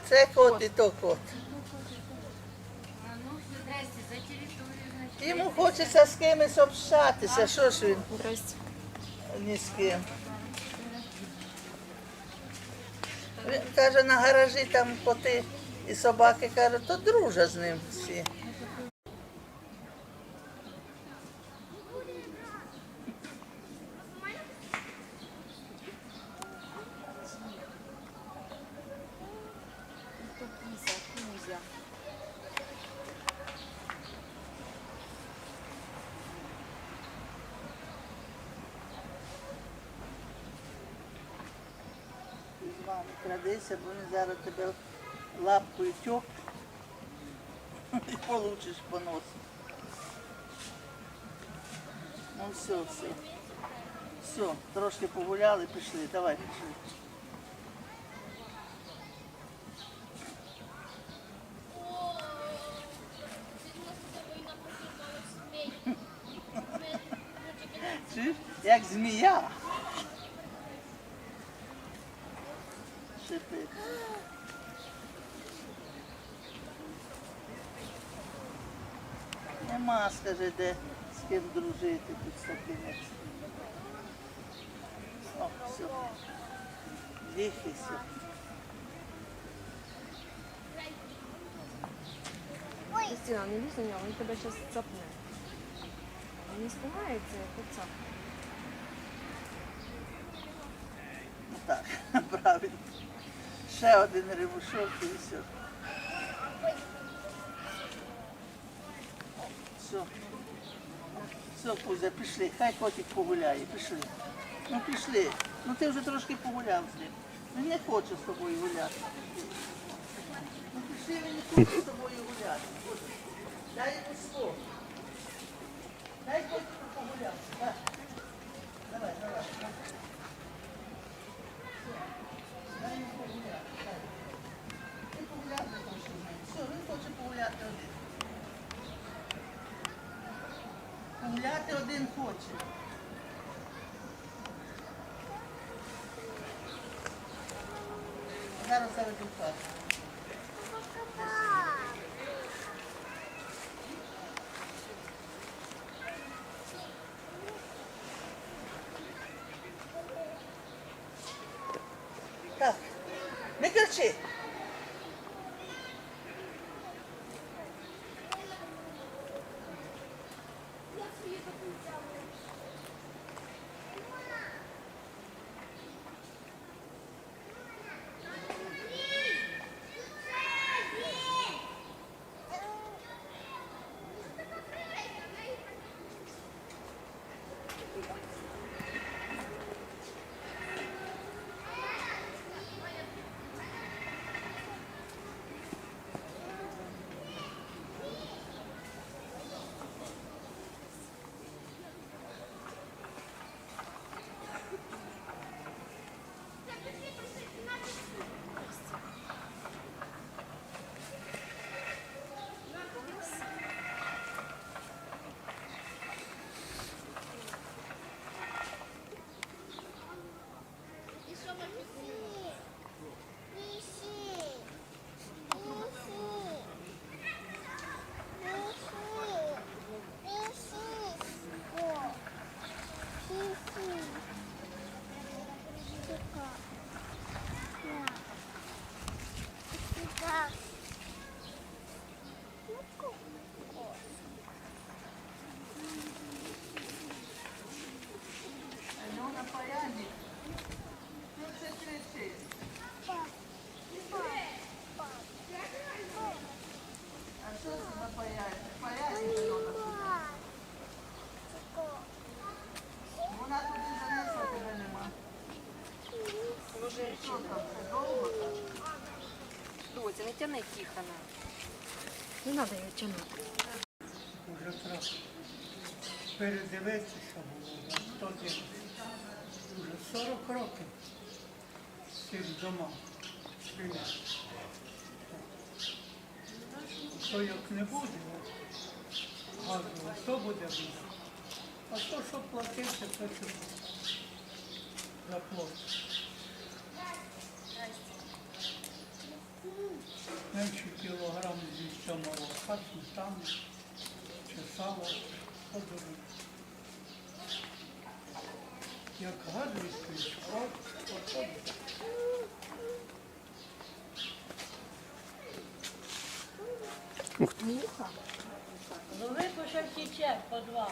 Це кот і то кот. Йому хочеться з кимось общатися, що ж він ні з ким. Він каже, на гаражі там коти і собаки, каже, то дружа з ним всі. Крадися, бо він зараз тебе лапкою тьоп і получиш по носу. Ну все. Все, трошки погуляли, пішли. Давай, пішли. Чуєш? Як змія. Шипить. Нема, скажи, де з ким дружити тут з такими. О, все. Дихайся. Кристина, не лізь на нього, він тебе зараз цапне. Він не спугається, як цап. Так, правильно. Ще один ремушок і все. Все, Кузя, пішли. Хай котик погуляє, пішли. Ну пішли. Ну ти вже трошки погуляв з ним. Він не хоче з тобою гуляти. Ну пішли, він не хоче з тобою гуляти. Дай йому слово. Дай котику погуляти. Давай. Дай йому погуляти. Ти погуляти хочеш з ним. Все, він хоче погуляти один. Погуляти один хоче. Зараз заведу в хату. Так, не кричи. Доця, не тяни Тихона. Не треба його тягнути. Уже треба передивитися, що було. Хто дивиться. Уже 40 років з цим домом стріляти. То як не буде, газу, то буде буде. А то, що платиться, то що заплатить. менше кілограм 200 молока, сметани чи сало подарують. Як газ відкрить, от. Муха. Ну, випушив тіче в подвал.